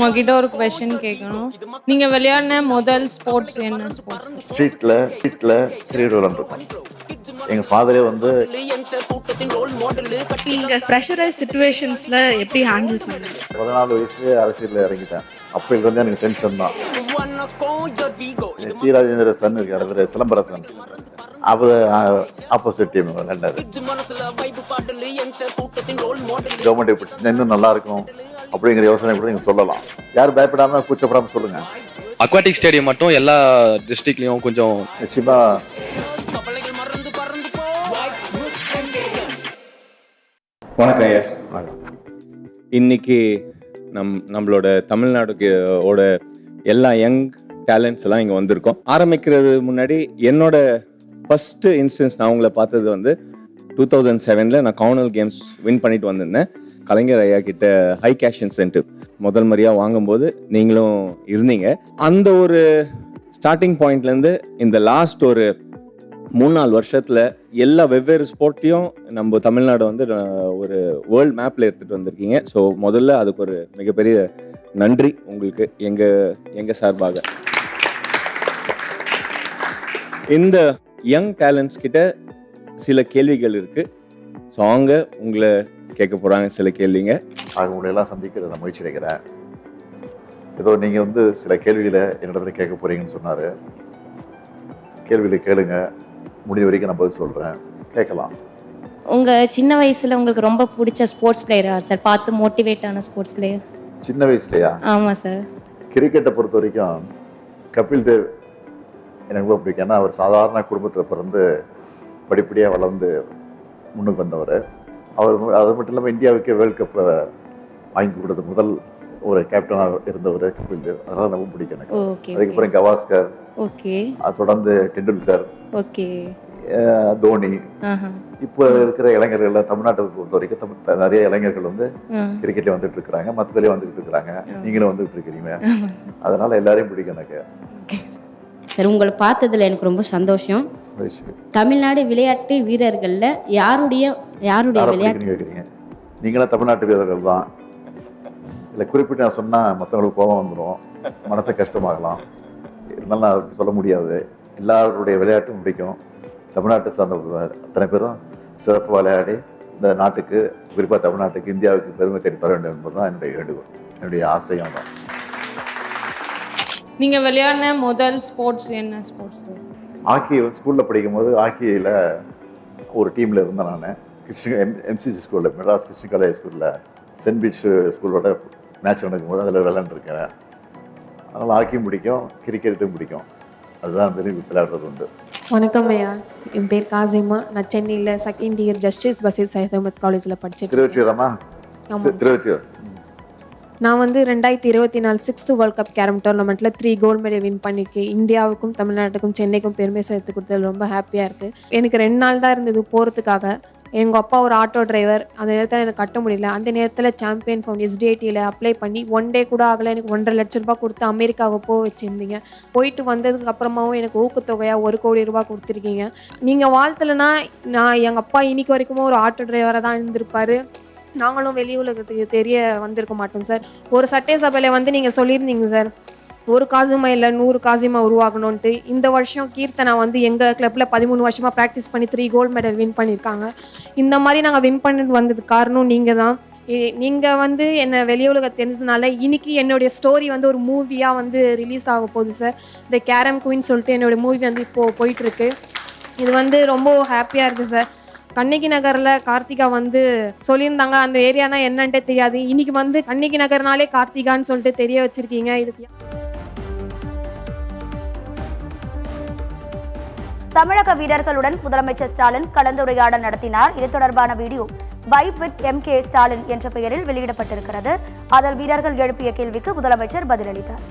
உங்ககிட்ட ஒரு கொஸ்டின் கேட்கணும். நீங்க விளையாடின முதல் ஸ்போர்ட்ஸ் என்ன ஸ்போர்ட்ஸ்? ஸ்ட்ரீட்ல கிரிக்கெட் விளையாண்டுருக்கோம். எங்க ஃபாதரே வந்து நீங்க ப்ரெஷரைஸ் சிச்சுவேஷன்ஸ்ல எப்படி ஹேண்டில் பண்ணீங்க? 14 வயசுலயே அரசியல்ல இறங்கிட்டேன். அப்பையில இருந்தே எனக்கு டென்ஷன் தான். டி ராஜேந்திர சன் இருக்காரு, அவரு சிலம்பரசன், அவரு ஆப்போசிட் டீம் விளையாண்டாரு. கவர்மெண்ட் எப்படி செஞ்சா இன்னும் நல்லா இருக்கும் அப்படிங்கிற யோசனை கூட நீங்க சொல்லலாம். யாரும் பயப்படாம கூச்சப்படாம சொல்லுங்க. அக்வாட்டிக் ஸ்டேடியம் மட்டும் எல்லா டிஸ்ட்ரிக்ட்லயும் கொஞ்சம் நிச்சயமா வணக்கம் ஐயா. இன்னைக்கு நம்மளோட தமிழ்நாடுக்கு எல்லா யங் டேலண்ட்ஸ் எல்லாம் இங்கே வந்திருக்கோம். ஆரம்பிக்கிறது முன்னாடி என்னோட ஃபர்ஸ்ட் இன்ஸ்டன்ஸ் நான் உங்களை பார்த்தது வந்து 2007 நான் காமன்வெல்த் கேம்ஸ் வின் பண்ணிட்டு வந்திருந்தேன். கலைஞர் ஐயா கிட்ட ஹை கேஷ் இன்சென்டிவ் முதல் முறையாக வாங்கும்போது நீங்களும் இருந்தீங்க. அந்த ஒரு ஸ்டார்டிங் பாயிண்ட்லேருந்து இந்த லாஸ்ட் ஒரு 3-4 வருஷத்தில் எல்லா வெவ்வேறு ஸ்போர்ட்டையும் நம்ம தமிழ்நாடு வந்து ஒரு வேர்ல்டு மேப்பில் எடுத்துகிட்டு வந்திருக்கீங்க. ஸோ முதல்ல அதுக்கு ஒரு மிகப்பெரிய நன்றி உங்களுக்கு எங்கள் சார்பாக. இந்த யங் டேலண்ட்ஸ் கிட்ட சில கேள்விகள் இருக்குது. ஸோ அவங்க உங்களை கேட்க போகிறாங்க சில கேள்விங்க. உங்களை எல்லாம் சந்திக்கிறத நான் முயற்சி அடைக்கிறேன். ஏதோ நீங்கள் வந்து சில கேள்விகளை என்னிடத்துல கேட்க போகிறீங்கன்னு சொன்னார். கேள்விகளை கேளுங்க, முடிஞ்ச வரைக்கும் நான் பதில் சொல்கிறேன், கேட்கலாம். உங்கள் சின்ன வயசில் உங்களுக்கு ரொம்ப பிடிச்ச ஸ்போர்ட்ஸ் பிளேயர் யார் சார்? பார்த்து மோட்டிவேட் ஆன ஸ்போர்ட்ஸ் பிளேயர் சின்ன வயசுலையா? ஆமாம் சார். கிரிக்கெட்டை பொறுத்த வரைக்கும் கபில் தேவ் எனக்கு ரொம்ப பிடிக்கும். ஏன்னா அவர் சாதாரண குடும்பத்தில் பிறந்து படிப்படியாக வளர்ந்து முன்னுக்கு வந்தவர். அவர் அது மட்டும் இல்லாமல் இந்தியாவுக்கே வேர்ல்டு கப்பை வாங்கி கொடுத்த முதல் ஒரு கேப்டனாக இருந்தவர் கபில் தேவ். அதனால் ரொம்ப பிடிக்கும் எனக்கு. அதுக்கப்புறம் கவாஸ்கர், அது தொடர்ந்து டெண்டுல்கர், தோனி. இப்போ இருக்கிற இளைஞர்கள் தமிழ்நாட்டை பொறுத்த வரைக்கும் நிறைய இளைஞர்கள் வந்து கிரிக்கெட்ல வந்துட்டு இருக்கிறாங்க, மற்றதுலயே வந்துட்டு இருக்கிறாங்க, நீங்களும் வந்துட்டு இருக்கிறீங்க. அதனால எல்லாரையும் பிடிக்கும் எனக்கு. சார், உங்களை பார்த்ததுல எனக்கு ரொம்ப சந்தோஷம். தமிழ்நாடு விளையாட்டு வீரர்கள்ல யாருடைய விளையாட்டு கேட்குறீங்க? நீங்களாம் தமிழ்நாட்டு வீரர்கள் தான். இல்லை குறிப்பிட்டு நான் சொன்னால் மற்றவங்களுக்கு கோபம் வந்துடும், மனசை கஷ்டமாகலாம். இருந்தாலும் நான் சொல்ல முடியாது. எல்லாருடைய விளையாட்டும் பிடிக்கும். தமிழ்நாட்டை சார்ந்த அத்தனை பேரும் சிறப்பு விளையாடி இந்த நாட்டுக்கு, குறிப்பாக தமிழ்நாட்டுக்கு, இந்தியாவுக்கு பெருமை தேடி தர வேண்டும் என்பது தான் என்னுடைய வேண்டுகோள், என்னுடைய ஆசையும் தான். நீங்கள் விளையாடின முதல் ஸ்போர்ட்ஸ் என்ன ஸ்போர்ட்ஸ்? ஹாக்கி ஸ்கூலில் படிக்கும்போது ஹாக்கியில் ஒரு டீமில் இருந்தேன் நான். எம்சிசி ஸ்கூலில், மெட்ராஸ் கிருஷ்ண காலேஜ் ஸ்கூலில் சென்ட் பீச் ஸ்கூலோட மேட்ச் நடக்கும்போது அதில் விளையாண்டுருக்கேன். அதனால் ஹாக்கியும் பிடிக்கும், கிரிக்கெட்டும் பிடிக்கும். அதுதான் விரும்பி விளையாடுறது உண்டு. வணக்கம் ஐயா, என் பேர் காசிமா. நான் சென்னையில் second year Justice Basheer Sayeed Ahmed காலேஜில் படித்தேன். திருவற்றியூர். நான் வந்து 2024 6th வேர்ல்ட் கப் கேரம் டோர்னமெண்ட்டில் 3 கோல்டு மெடல் வின் பண்ணியிருக்கேன். இந்தியாவுக்கும் தமிழ்நாட்டுக்கும் சென்னைக்கும் பெருமை சேர்த்து கொடுத்தது ரொம்ப ஹாப்பியாக இருக்குது. எனக்கு 2 நாள் தான் இருந்தது போகிறதுக்காக. எங்கள் அப்பா ஒரு ஆட்டோ டிரைவர், அந்த நேரத்தில் எனக்கு கட்ட முடியல. அந்த நேரத்தில் சாம்பியன் ஃபவுண்ட் SDITயில் அப்ளை பண்ணி 1 டே கூட ஆகலை. எனக்கு 1.5 லட்ச ரூபா கொடுத்து அமெரிக்காவுக்கு போக வச்சுருந்தீங்க. போயிட்டு வந்ததுக்கு அப்புறமாவும் எனக்கு ஊக்கத்தொகையாக 1 கோடி ரூபா கொடுத்துருக்கீங்க. நீங்கள் வாழ்த்தலைன்னா நான் எங்கள் அப்பா இன்னைக்கு வரைக்கும் ஒரு ஆட்டோ டிரைவராக தான் இருந்திருப்பார். நாங்களும் வெளி உலகத்துக்கு தெரிய வந்திருக்க மாட்டோம் சார். ஒரு சட்டசபையில் வந்து நீங்கள் சொல்லியிருந்தீங்க சார், 1 காசிமா இல்லை 100 காசிமா உருவாகணும்ன்ட்டு. இந்த வருஷம் கீர்த்தனா வந்து எங்கள் கிளப்பில் 13 வருஷமாக ப்ராக்டிஸ் பண்ணி 3 கோல்டு மெடல் வின் பண்ணியிருக்காங்க. இந்த மாதிரி நாங்கள் வின் பண்ணிட்டு வந்ததுக்கு காரணம் நீங்கள் தான். நீங்கள் வந்து என்னை வெளி உலகம் தெரிஞ்சதுனால இன்னைக்கு என்னுடைய ஸ்டோரி வந்து ஒரு மூவியாக வந்து ரிலீஸ் ஆக போகுது சார். இந்த கேரம் குயின் சொல்லிட்டு என்னுடைய மூவி வந்து இப்போது போயிட்டுருக்கு. இது வந்து ரொம்ப ஹாப்பியாக இருக்குது சார். கண்ணகி நகரில் கார்த்திகா வந்து சொல்லியிருந்தாங்க, அந்த ஏரியானா என்னன்ட்டே தெரியாது. இன்னைக்கு வந்து கண்ணகி நகர்னாலே கார்த்திகான்னு சொல்லிட்டு தெரிய வச்சிருக்கீங்க. இதுக்கு தமிழக வீரர்களுடன் முதலமைச்சர் ஸ்டாலின் கலந்துரையாடல் நடத்தினார். இது தொடர்பான video vibe with MK Stalin என்ற பெயரில் வெளியிடப்பட்டிருக்கிறது. அதில் வீரர்கள் எழுப்பிய கேள்விக்கு முதலமைச்சர் பதிலளித்தார்.